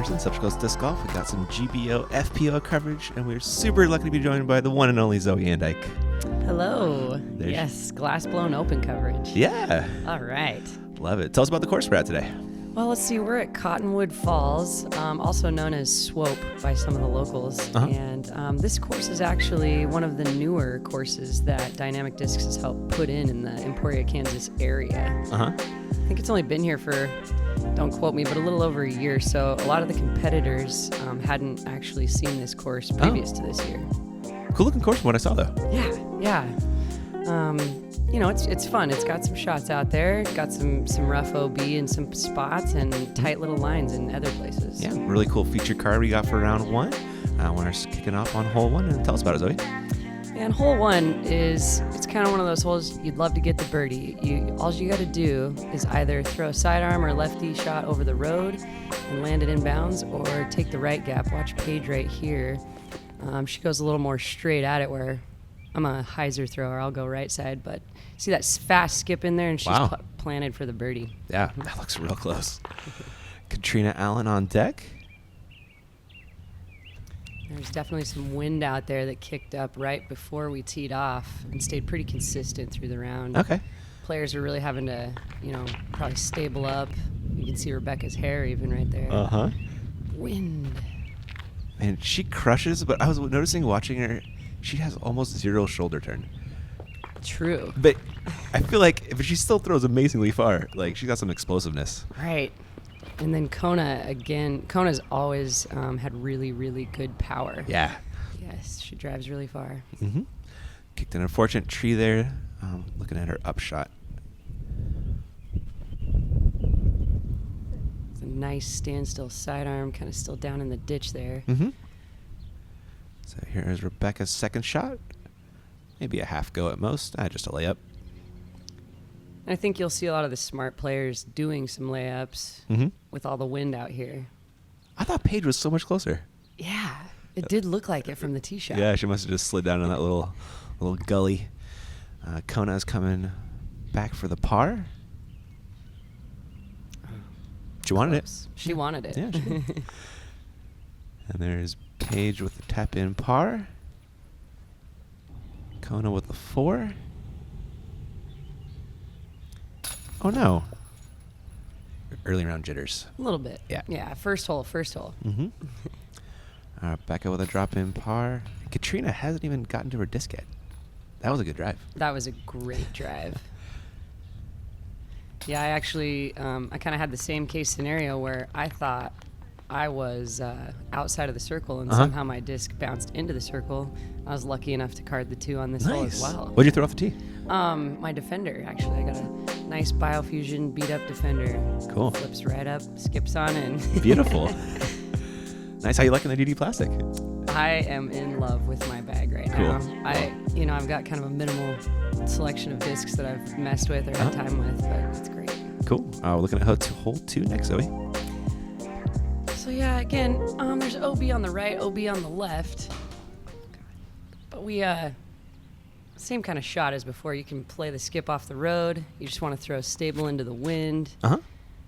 Peterson, Central Coast Disc Golf. We got some GBO, FPO coverage, and we're super lucky to be joined by the one and only Zoe Andike. Hello. Yes, glass-blown open coverage. Yeah. All right. Love it. Tell us about the course we're at today. Well, let's see. We're at Cottonwood Falls, also known as Swope by some of the locals. And this course is actually one of the newer courses that Dynamic Discs has helped put in the Emporia, Kansas area. I think it's only been here for, don't quote me, but a little over a year. So a lot of the competitors hadn't actually seen this course previous to this year. Cool looking course from what I saw, though. Yeah. You know, it's fun. It's got some shots out there, got some rough OB in some spots, and tight little lines in other places. Yeah, really cool feature card we got for round one. We're kicking off on hole one, and tell us about it, Zoe. And hole one it's kind of one of those holes you'd love to get the birdie. All you got to do is either throw a sidearm or lefty shot over the road and land it in bounds, or take the right gap. Watch Paige right here. She goes a little more straight at it, where I'm a hyzer thrower. I'll go right side, but see that fast skip in there, and she's planted for the birdie. Yeah, that looks real close. Katrina Allen on deck. There's definitely some wind out there that kicked up right before we teed off and stayed pretty consistent through the round. Okay. Players are really having to, probably stable up. You can see Rebecca's hair even right there. Wind. Man, she crushes, but I was noticing watching her, she has almost zero shoulder turn. True. But I feel like she still throws amazingly far. Like, she's got some explosiveness. Right. And then Kona, again, Kona's always had really, really good power. Yeah. Yes, she drives really far. Kicked an unfortunate tree there. Looking at her upshot. It's a nice standstill sidearm, kind of still down in the ditch there. So here is Rebecca's second shot. Maybe a half go at most. Just a layup. I think you'll see a lot of the smart players doing some layups with all the wind out here. I thought Paige was so much closer. Yeah, it did look like it from the tee shot. Yeah, she must have just slid down in that little gully. Kona is coming back for the par. She wanted it. She wanted it. Yeah, she did. And there's Paige with the tap-in par. Kona with the 4. Oh, no. Early round jitters. A little bit. Yeah. Yeah, first hole. Becca with a drop-in par. Katrina hasn't even gotten to her disc yet. That was a good drive. That was a great drive. Yeah, I actually, I kind of had the same case scenario where I thought I was outside of the circle, and somehow my disc bounced into the circle. I was lucky enough to card the 2 on this hole as well. What'd you throw off the tee? My Defender, actually. I got a nice Biofusion beat-up Defender. Cool. Flips right up, skips on in. Beautiful. Nice. How you liking the DD plastic? I am in love with my bag right now. I've got kind of a minimal selection of discs that I've messed with or had time with, but it's great. Cool. We're looking at hole 2 next, Zoe. So yeah, again, there's OB on the right, OB on the left. But we, same kind of shot as before. You can play the skip off the road. You just want to throw stable into the wind.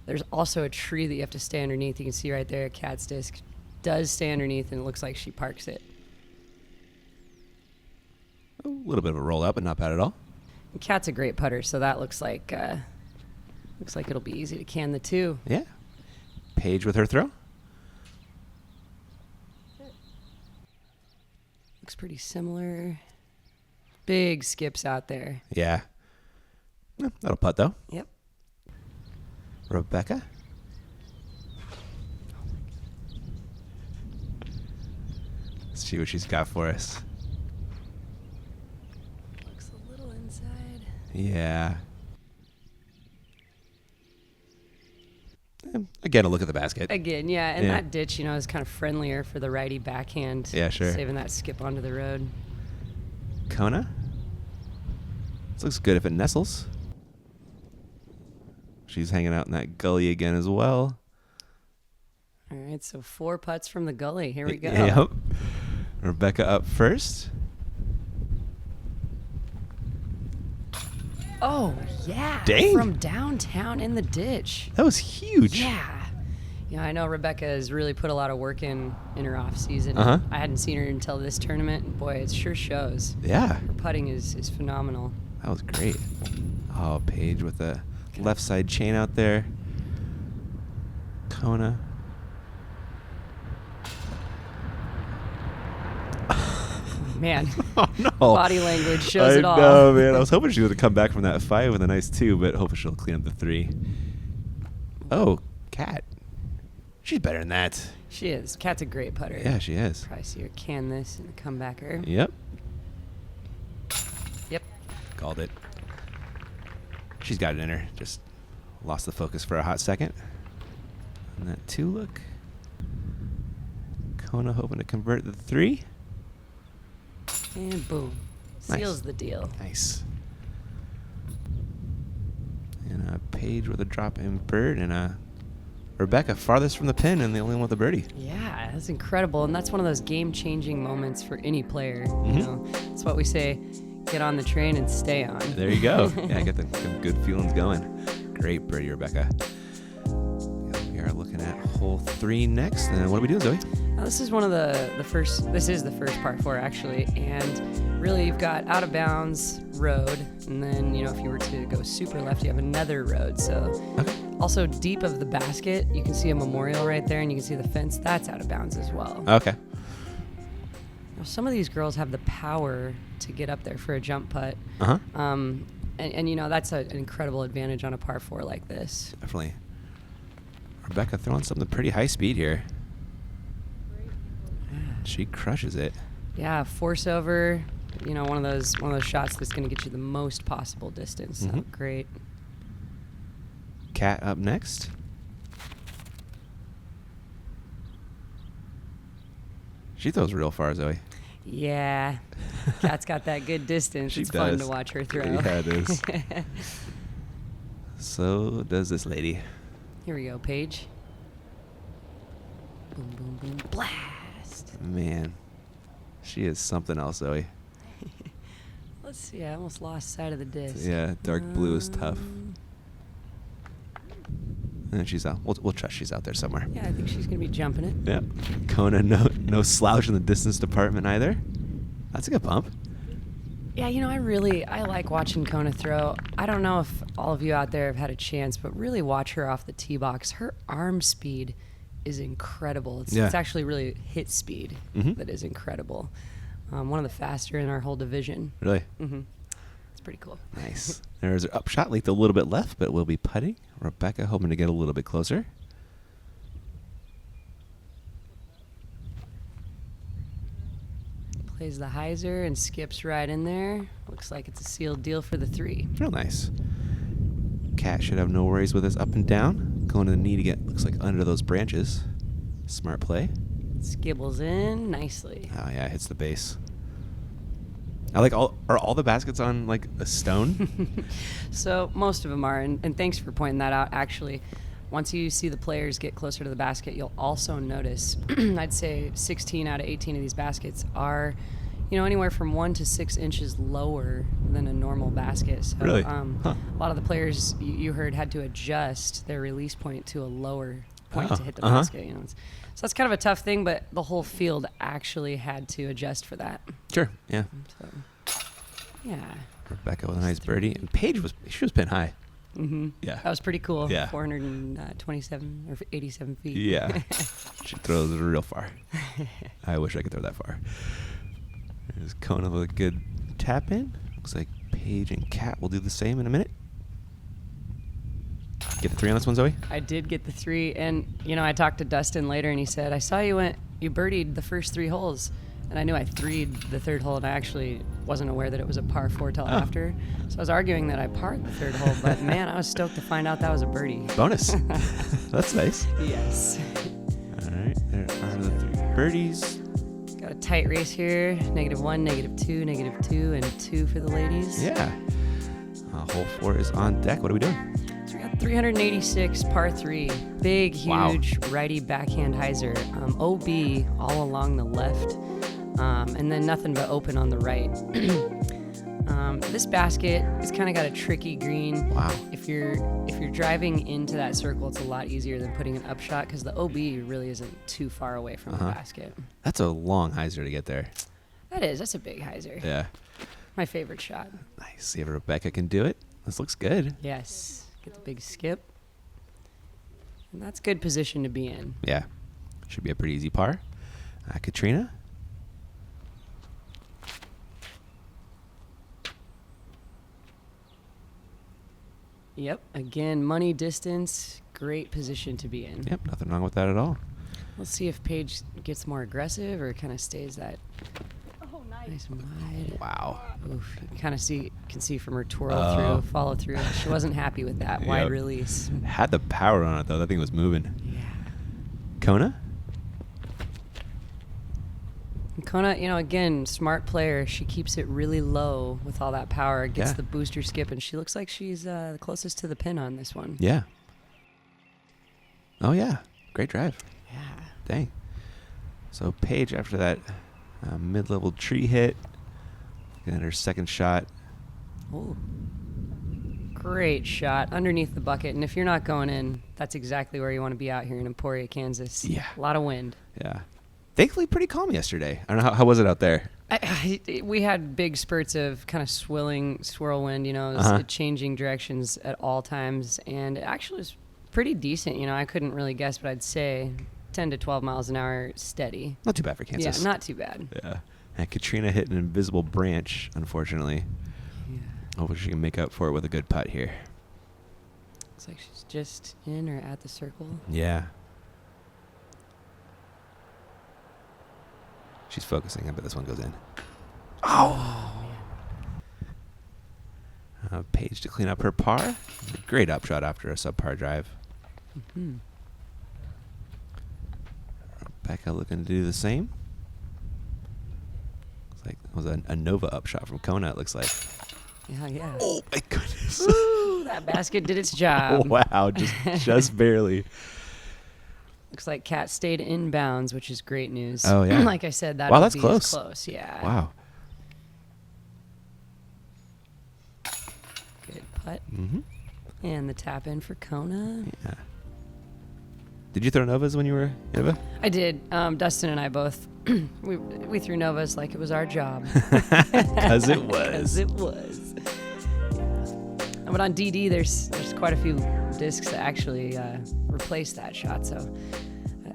There's also a tree that you have to stay underneath. You can see right there, Kat's disc does stay underneath, and it looks like she parks it. A little bit of a roll out, but not bad at all. And Kat's a great putter, so that looks like it'll be easy to can the 2. Yeah. Paige with her throw. Looks pretty similar. Big skips out there. Yeah. That'll putt, though. Yep. Rebecca. Let's see what she's got for us. Looks a little inside. Yeah. Again, a look at the basket. Again, yeah. And that ditch, is kind of friendlier for the righty backhand. Yeah, sure. Saving that skip onto the road. Kona. This looks good if it nestles. She's hanging out in that gully again as well. All right, so 4 putts from the gully. Here we go. Yep. Rebecca up first. Oh, yeah. Dang. From downtown in the ditch. That was huge. Yeah. Yeah, I know Rebecca has really put a lot of work in her off season. Uh-huh. I hadn't seen her until this tournament, and boy, it sure shows. Yeah. Her putting is phenomenal. That was great. Oh, Paige with the left side chain out there. Kona. Man, Oh, no. body language shows it all. I know, man. I was hoping she would come back from that 5 with a nice 2, but hopefully she'll clean up the 3. Oh, Kat. She's better than that. She is. Kat's a great putter. Yeah, she is. Probably see her can this in the comebacker. Yep. Yep. Called it. She's got it in her. Just lost the focus for a hot second. And that 2 look. Kona hoping to convert the 3. And boom. Nice. Seals the deal. Nice. And a Paige with a drop in bird, and Rebecca farthest from the pin and the only one with a birdie. Yeah, that's incredible. And that's one of those game-changing moments for any player. Mhm. You know, that's what we say, get on the train and stay on. There you go. Yeah, get the good feelings going. Great birdie, Rebecca. Yeah, we are looking at hole 3 next. And what are we doing, Zoe? Now, this is one of the first, this is the first par 4 actually, and really you've got out of bounds road, and then, you know, if you were to go super left, you have another road. So Okay. also deep of the basket, you can see a memorial right there, and you can see the fence, that's out of bounds as well. Okay. Now, some of these girls have the power to get up there for a jump putt. Uh-huh. And you know, that's an incredible advantage on a par 4 like this. Definitely. Rebecca throwing something pretty high speed here. She crushes it. Yeah, force over, you know, one of those shots that's going to get you the most possible distance. So Mhm. great. Kat up next. She throws real far, Zoe. Yeah, Kat's got that good distance. She It's fun does. to watch her throw. Yeah, it is. So does this lady. Here we go, Paige. Boom, boom, boom, blast. Man, she is something else, Zoe. Let's see, I almost lost sight of the disc. Yeah, dark blue is tough. Um, And she's out. We'll trust she's out there somewhere. Yeah, I think she's going to be jumping it. Yep. Kona, no slouch in the distance department either. That's a good bump. Yeah, you know, I like watching Kona throw. I don't know if all of you out there have had a chance, but really watch her off the tee box. Her arm speed is incredible. It's actually really hit speed that is incredible. One of the faster in our whole division. Really? Mm-hmm. It's pretty cool. Nice. There's her upshot, leaked a little bit left, but we'll be putting. Rebecca hoping to get a little bit closer. Plays the hyzer and skips right in there. Looks like it's a sealed deal for the 3. Real nice. Kat should have no worries with us up and down. Going to the knee to get, looks like, under those branches. Smart play. Skibbles in nicely. Oh, yeah, hits the base. I like are all the baskets on, like, a stone? So most of them are, and thanks for pointing that out. Actually, once you see the players get closer to the basket, you'll also notice, I'd say 16 out of 18 of these baskets are, you know, anywhere from 1 to 6 inches lower than a normal basket. So, Really? A lot of the players you heard had to adjust their release point to a lower point to hit the basket. You know, so that's kind of a tough thing, but the whole field actually had to adjust for that. Sure, yeah. So, yeah. Rebecca with a nice birdie. And Paige was pinned high. Mm-hmm. Yeah. That was pretty cool. Yeah. 427 or 87 feet. Yeah. She throws real far. I wish I could throw that far. There's Kona with a good tap in. Looks like Paige and Kat will do the same in a minute. Get the 3 on this one, Zoe? I did get the 3, and you know, I talked to Dustin later, and he said, I saw you birdied the first 3 holes, and I knew I 3'd the 3rd hole, and I actually wasn't aware that it was a par 4 till after. So I was arguing that I parred the 3rd hole, but man, I was stoked to find out that was a birdie. Bonus. That's nice. Yes. All right, there are the 3 birdies. Got a tight race here. -1, -2, -2, and 2 for the ladies. Yeah. Hole 4 is on deck. What are we doing? So we got 386 par 3. Big, huge righty backhand hyzer. OB all along the left. And then nothing but open on the right. This basket has kind of got a tricky green. Wow. If you're driving into that circle, it's a lot easier than putting an upshot because the OB really isn't too far away from the basket. That's a long hyzer to get there. That's a big hyzer. Yeah. My favorite shot. Nice. See if Rebecca can do it. This looks good. Yes. Get the big skip. And that's good position to be in. Yeah. Should be a pretty easy par. Katrina. Yep. Again, money distance. Great position to be in. Yep. Nothing wrong with that at all. Let's see if Paige gets more aggressive or kind of stays that nice and wide. Wow. Oof. You kind of can see from her twirl through, follow through. She wasn't happy with that wide release. Had the power on it, though. That thing was moving. Yeah. Kona? And Kona, again, smart player. She keeps it really low with all that power. Gets the booster skip, and she looks like she's the closest to the pin on this one. Yeah. Oh, yeah. Great drive. Yeah. Dang. So Paige, after that mid-level tree hit, looking at her second shot. Oh. Great shot underneath the bucket. And if you're not going in, that's exactly where you want to be out here in Emporia, Kansas. Yeah. A lot of wind. Yeah. Thankfully, pretty calm yesterday. I don't know. How was it out there? We had big spurts of kind of swirl wind, changing directions at all times. And it actually was pretty decent. I couldn't really guess, but I'd say 10 to 12 miles an hour steady. Not too bad for Kansas. Yeah, not too bad. Yeah. And Katrina hit an invisible branch, unfortunately. Yeah. Hopefully she can make up for it with a good putt here. Looks like she's just in or at the circle. Yeah. She's focusing. I bet this one goes in. Oh! Paige to clean up her par. Great upshot after a subpar drive. Mm-hmm. Rebecca looking to do the same. Looks like it was a Nova upshot from Kona, it looks like. Yeah. Oh, my goodness. Ooh, that basket did its job. Wow, just barely. Looks like Kat stayed in bounds, which is great news. Oh, yeah. Like I said, that that's is close. Close, yeah. Wow. Good putt. Mm-hmm. And the tap in for Kona. Yeah. Did you throw Novas when you were Nova? I did. Dustin and I both. we threw Novas like it was our job. Because it was. Because it was. But on DD, there's quite a few discs that actually replace that shot. So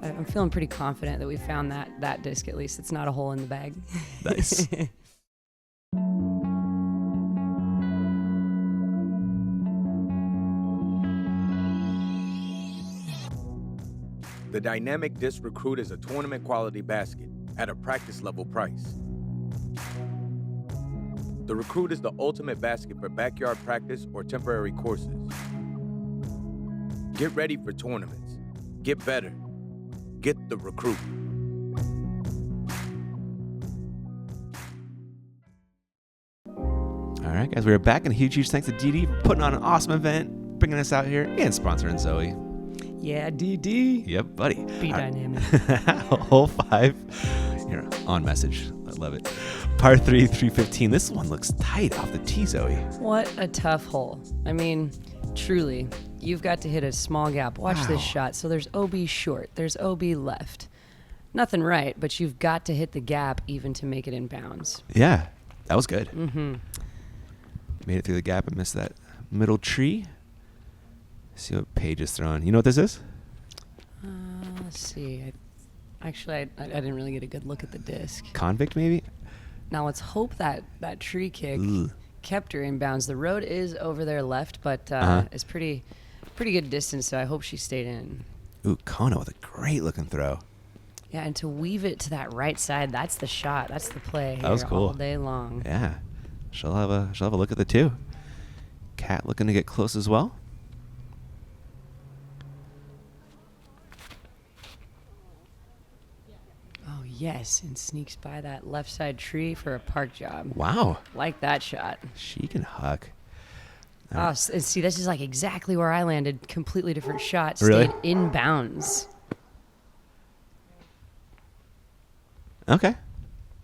I'm feeling pretty confident that we found that disc at least. It's not a hole in the bag. Nice. The Dynamic Disc Recruit is a tournament quality basket at a practice level price. The Recruit is the ultimate basket for backyard practice or temporary courses. Get ready for tournaments. Get better. Get the Recruit. All right, guys, we're back, and a huge thanks to DD for putting on an awesome event, bringing us out here, and sponsoring Zoe. Yeah, DD. Yep, buddy. Be dynamic. Hole 5. You're on message. I love it. Par 3, 315. This one looks tight off the tee, Zoe. What a tough hole. I mean, truly, you've got to hit a small gap. Watch this shot. So there's OB short. There's OB left. Nothing right, but you've got to hit the gap even to make it in bounds. Yeah, that was good. Mm-hmm. Made it through the gap and missed that middle tree. See what Paige is throwing. You know what this is? Let's see. I didn't really get a good look at the disc. Convict, maybe? Now let's hope that tree kick Ugh. kept her in bounds. The road is over there left, but it's pretty good distance, so I hope she stayed in. Ooh, Kona with a great looking throw. Yeah, and to weave it to that right side, that's the shot. That's the play. That was here cool. all day long. Yeah. She'll have a look at the two. Kat looking to get close as well. Oh, yes, and sneaks by that left side tree for a park job. Wow. Like that shot. She can huck. Oh, see, this is like exactly where I landed. Completely different shot. Really? Stayed in bounds. Okay.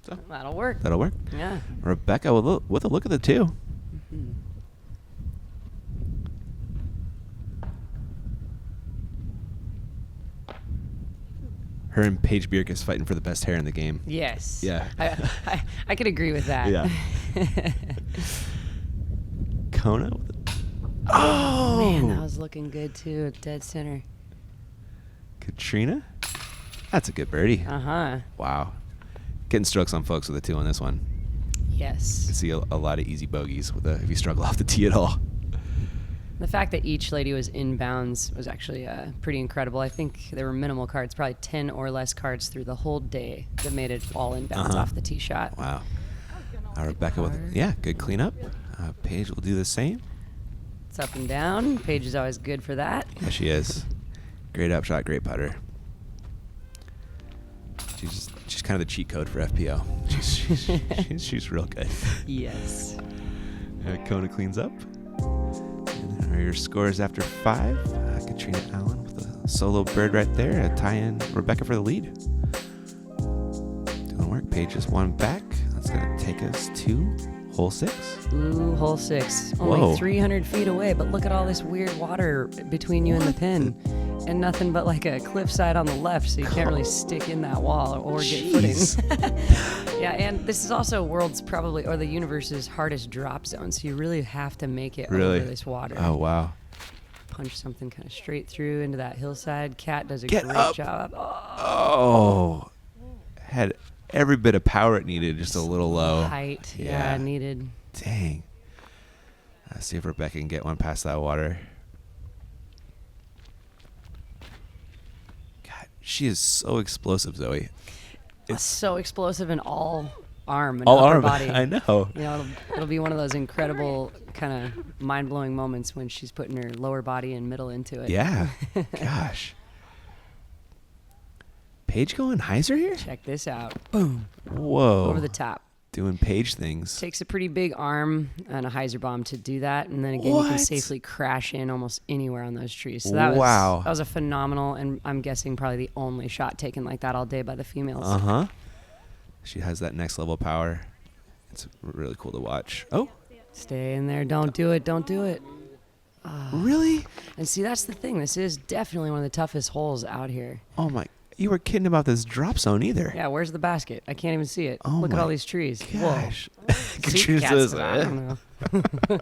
So That'll work. that'll work. Yeah. Rebecca with a look at the 2. Mhm. Her and Paige Bierk is fighting for the best hair in the game. Yes. Yeah. I could agree with that. Yeah. Kona. Oh man, that was looking good too at dead center. Katrina. That's a good birdie. Uh-huh. Wow. Getting strokes on folks with a 2 on this one. Yes. You can see a lot of easy bogeys if you struggle off the tee at all. The fact that each lady was inbounds was actually pretty incredible. I think there were minimal cards, probably 10 or less cards through the whole day that made it all inbounds off the tee shot. Wow. Rebecca with, good cleanup. Paige will do the same. It's up and down. Paige is always good for that. Yeah, she is. Great upshot, great putter. She's kind of the cheat code for FPO. She's real good. Yes. Kona cleans up. And there are your scores after 5. Katrina Allen with a solo bird right there. Tie in Rebecca for the lead. Doing work. Paige just 1 back. That's going to take us to hole 6. Ooh, hole 6. Only Whoa. 300 feet away, but look at all this weird water between you and the pin. And nothing but like a cliffside on the left, so you can't really stick in that wall or get Jeez. footing. Yeah, and this is also world's probably, or the universe's hardest drop zone, so you really have to make it over this water. Oh, wow. Punch something kind of straight through into that hillside. Kat does a Get great up. job. Oh. Had every bit of power it needed, just a little low. Height, Yeah. needed. Dang. See if Rebecca can get one past that water. God, she is so explosive, Zoe. It's so explosive in all arm and All upper arm. body. I know. You know, it'll be one of those incredible kind of mind-blowing moments when she's putting her lower body and middle into it. Yeah. Gosh. Paige going hyzer here? Check this out. Boom. Whoa. Over the top. Doing Paige things. Takes a pretty big arm and a hyzer bomb to do that, and then again you can What? safely crash in almost anywhere on those trees. So that was a phenomenal, and I'm guessing probably the only shot taken like that all day by the females. Uh-huh. She has that next level power. It's really cool to watch. Oh, Stay in there. Don't do it. Don't do it. really? And see, that's the thing. This is definitely one of the toughest holes out here. Oh, my. You were kidding about this drop zone either. Yeah, where's the basket? I can't even see it. Oh Look at my all these trees. Gosh. Whoa. Katrina See, says, cats, I don't know.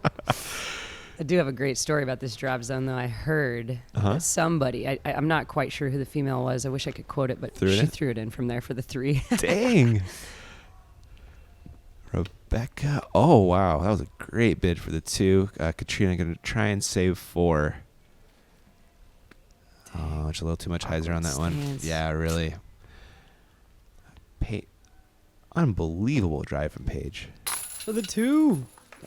I do have a great story about this drop zone, though. I heard that somebody, I'm not quite sure who the female was. I wish I could quote it, but she threw it in from there for the 3. Dang. Rebecca. Oh, wow. That was a great bid for the 2. Katrina going to try and save 4. Oh, it's a little too much hyzer on that one. Stance. Yeah, really. Unbelievable drive from Paige. For the 2.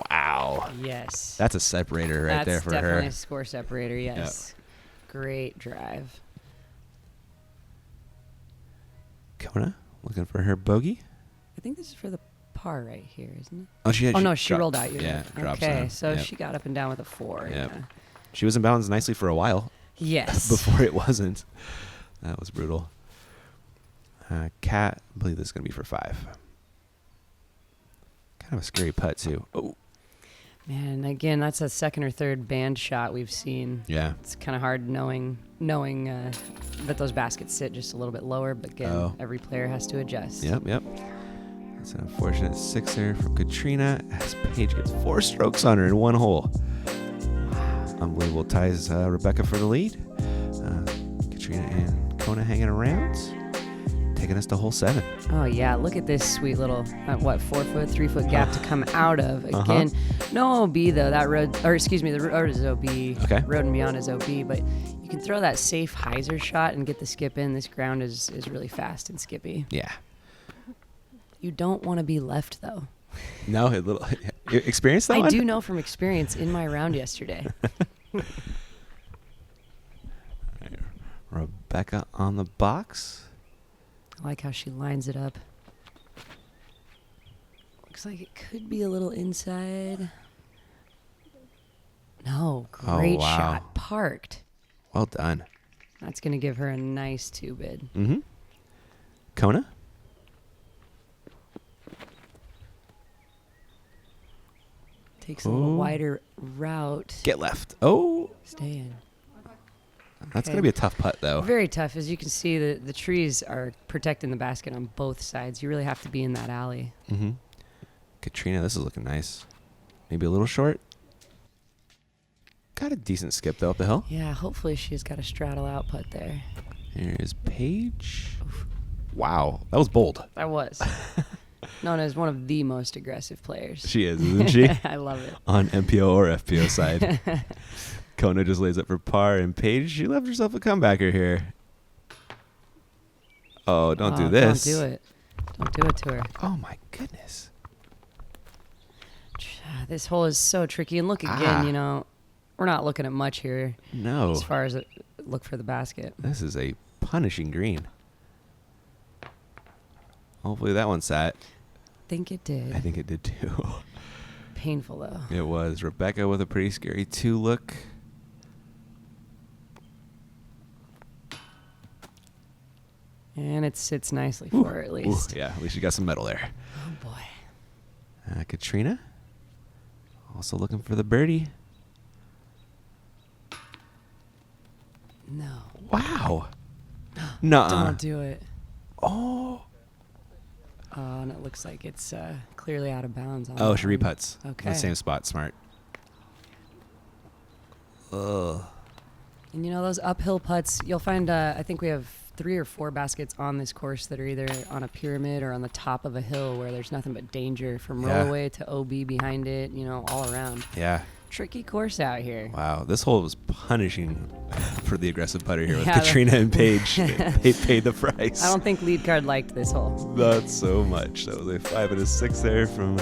Wow. Yes. That's a separator right there for That's definitely her. a score separator, yes. Great drive. Kona looking for her bogey. I think this is for the par right here, isn't it? Oh, she Rolled out. Yeah, drops okay, down. so Yep. she got up and down with a 4. Yep. Yeah. She was in bounds nicely for a while. Yes. Before it wasn't. That was brutal. Kat, I believe this is going to be for 5. Kind of a scary putt, too. Oh. Man, again, that's a second or third band shot we've seen. Yeah. It's kind of hard knowing that those baskets sit just a little bit lower, but again, every player has to adjust. Yep. That's an unfortunate 6er from Katrina as Paige gets 4 strokes on her in 1 hole. Unbelievable. Ties Rebecca for the lead. Katrina and Kona hanging around, taking us to hole 7. Oh yeah, look at this sweet little 3 foot gap to come out of. Again, no OB though. That road, or excuse me, the road is OB. Okay. Road and beyond is OB, but you can throw that safe hyzer shot and get the skip in. This ground is really fast and skippy. Yeah. You don't want to be left though. No, a little experience that I one? do know from experience in my round yesterday. Rebecca on the box. I like how she lines it up. Looks like it could be a little inside. No, great wow. shot. Parked. Well done. That's going to give her a nice 2 bid. Mm-hmm. Kona? Takes a little wider route. Get left. Oh. Stay in. That's Okay. going to be a tough putt, though. Very tough. As you can see, the trees are protecting the basket on both sides. You really have to be in that alley. Mm-hmm. Katrina, this is looking nice. Maybe a little short. Got a decent skip, though, up the hill. Yeah, hopefully she's got a straddle out putt there. Here is Paige. Wow, that was bold. That was. Known as one of the most aggressive players. She is, isn't she? I love it. On MPO or FPO side. Kona just lays up for par, and Paige, she left herself a comebacker here. Oh, don't do this. Don't do it. Don't do it to her. Oh, my goodness. This hole is so tricky. And look again, you know, we're not looking at much here. No. As far as look for the basket. This is a punishing green. Hopefully that one sat. I think it did. I think it did too. Painful, though. It was. Rebecca with a pretty scary 2 look. And it sits nicely for her, at least. Ooh, yeah, at least you got some metal there. Oh, boy. Katrina, also looking for the birdie. No. Wow. Nuh-uh. Don't do it. Oh. Oh, and it looks like it's clearly out of bounds. On Oh, that she one. reputs. Okay. In the same spot. Smart. Ugh. And you know, those uphill putts, you'll find, I think we have 3 or 4 baskets on this course that are either on a pyramid or on the top of a hill where there's nothing but danger from rollaway to OB behind it, you know, all around. Yeah. Tricky course out here. Wow. This hole was punishing for the aggressive putter here with Yeah, Katrina and Paige. They paid the price. I don't think lead card liked this hole. Not so much. That was a 5 and a 6 there from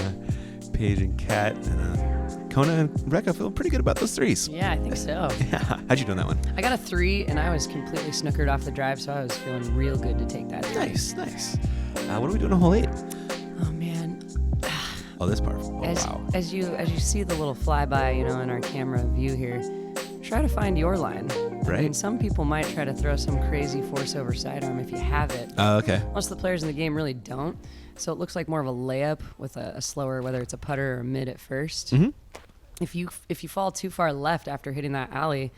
Paige and Kat. And Kona and Rebecca feel pretty good about those threes. Yeah, I think so. Yeah. How'd you do on that one? I got a 3, and I was completely snookered off the drive, so I was feeling real good to take that. Nice, nice. What are we doing on hole 8? Oh, man. Oh, this part. Oh, wow. As you see the little flyby, you know, in our camera view here, try to find your line. Right. I mean, some people might try to throw some crazy force over sidearm if you have it. Oh, okay. Most of the players in the game really don't. So it looks like more of a layup with a slower, whether it's a putter or a mid at first. Mm-hmm. If you fall too far left after hitting that alley,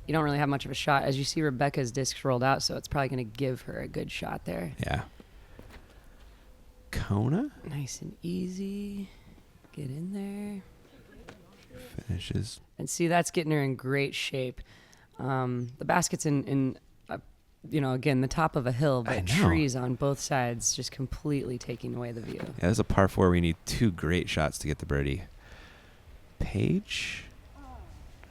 you don't really have much of a shot. As you see, Rebecca's discs rolled out, so it's probably going to give her a good shot there. Yeah. Kona Nice and easy. Get in there. finishes. And see, that's getting her in great shape. The basket's in you know, again, the top of a hill, I but know. trees on both sides just completely taking away the view. Yeah, there's a par 4 where you need 2 great shots to get the birdie. Paige.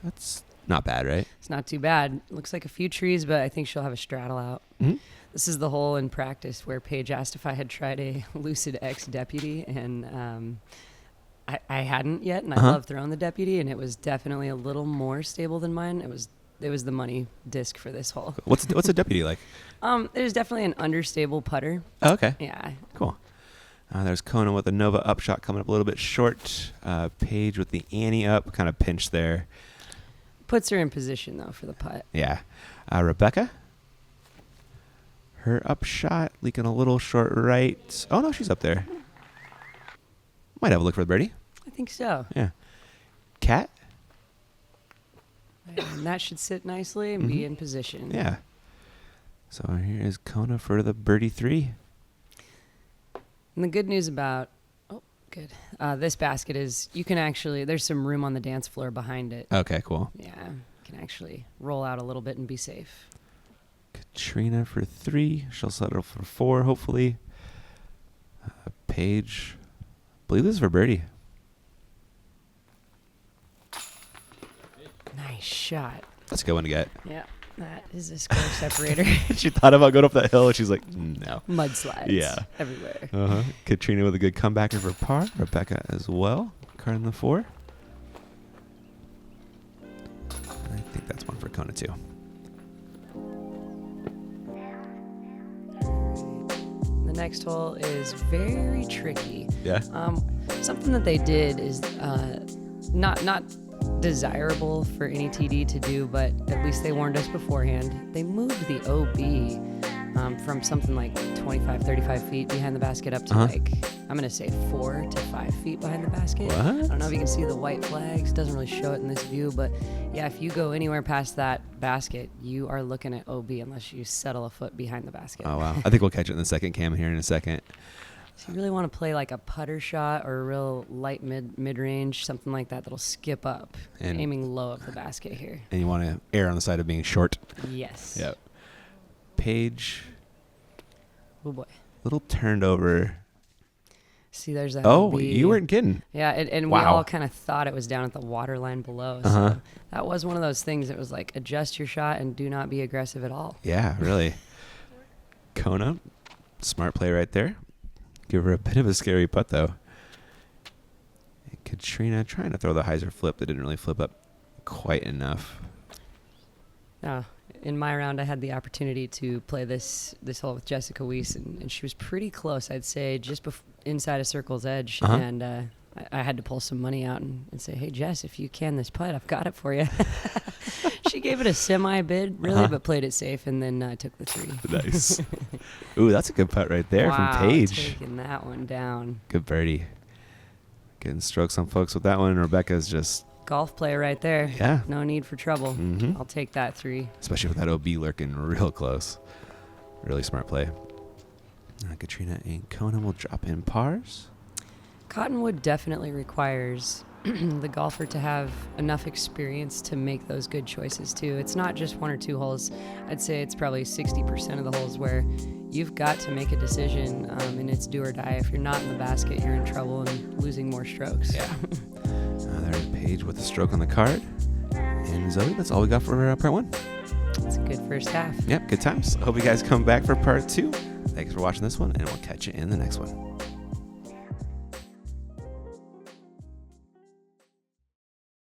That's not bad, right? It's not too bad. Looks like a few trees, but I think she'll have a straddle out. Mm-hmm. This is the hole in practice where Paige asked if I had tried a Lucid X Deputy, and I hadn't yet, and I love throwing the Deputy, and it was definitely a little more stable than mine. It was the money disc for this hole. What's a deputy like? There's definitely an understable putter. Oh, okay. Yeah. Cool. There's Kona with a Nova upshot coming up a little bit short. Paige with the Annie up, kind of pinched there. Puts her in position, though, for the putt. Yeah. Rebecca. Her upshot leaking a little short right. Oh, no, she's up there. Might have a look for the birdie. I think so. Yeah. Kat. And that should sit nicely and be in position. Yeah. So here is Kona for the birdie 3. And the good news about this basket is you can actually, there's some room on the dance floor behind it. Okay, cool. Yeah, you can actually roll out a little bit and be safe. Katrina for 3. She'll settle for 4, hopefully. Paige. I believe this is for birdie. Nice shot. That's a good one to get. Yeah, that is a score separator. She thought about going up that hill, and she's like, no. Mudslides. Yeah. Everywhere. Katrina with a good comebacker for par. Rebecca as well. Card in the 4. I think that's one for Kona too. The next hole is very tricky. Yeah. Something that they did is not desirable for any TD to do, but at least they warned us beforehand. They moved the OB from something like 25, 35 feet behind the basket up to like, I'm going to say 4 to 5 feet behind the basket. What? I don't know if you can see the white flags. It doesn't really show it in this view, but yeah, if you go anywhere past that basket, you are looking at OB unless you settle a foot behind the basket. Oh, wow. I think we'll catch it in the second cam here in a second. So you really want to play like a putter shot or a real light mid-range, something like that that'll skip up, And- aiming low up the basket here. And you want to err on the side of being short. Yes. Yep. Paige, Oh boy. little turned over. See, there's that. Oh, OB. you weren't kidding. Yeah, and we Wow. all kind of thought it was down at the water line below. So Uh-huh. that was one of those things that was like, adjust your shot and do not be aggressive at all. Yeah, really. Kona, smart play right there. Give her a bit of a scary putt, though. And Katrina trying to throw the hyzer flip that didn't really flip up quite enough. In my round, I had the opportunity to play this hole with Jessica Weiss, and she was pretty close, I'd say, just inside a circle's edge. Uh-huh. And I had to pull some money out and say, hey, Jess, if you can this putt, I've got it for you. She gave it a semi-bid, really, but played it safe, and then took the 3. Nice. Ooh, that's a good putt right there Wow, from Paige. taking that one down. Good birdie. Getting strokes on folks with that one. And Rebecca's just, Golf play right there. yeah. No need for trouble. Mm-hmm. I'll take that 3. Especially with that OB lurking real close. Really smart play. Katrina and Kona will drop in pars. Cottonwood definitely requires the golfer to have enough experience to make those good choices too. It's not just 1 or 2 holes. I'd say it's probably 60% of the holes where you've got to make a decision, and it's do or die. If you're not in the basket, you're in trouble and losing more strokes. Yeah. There's Paige with a stroke on the card. And Zoe, that's all we got for part 1. It's a good first half. Yep, good times. Hope you guys come back for part 2. Thanks for watching this one, and we'll catch you in the next one.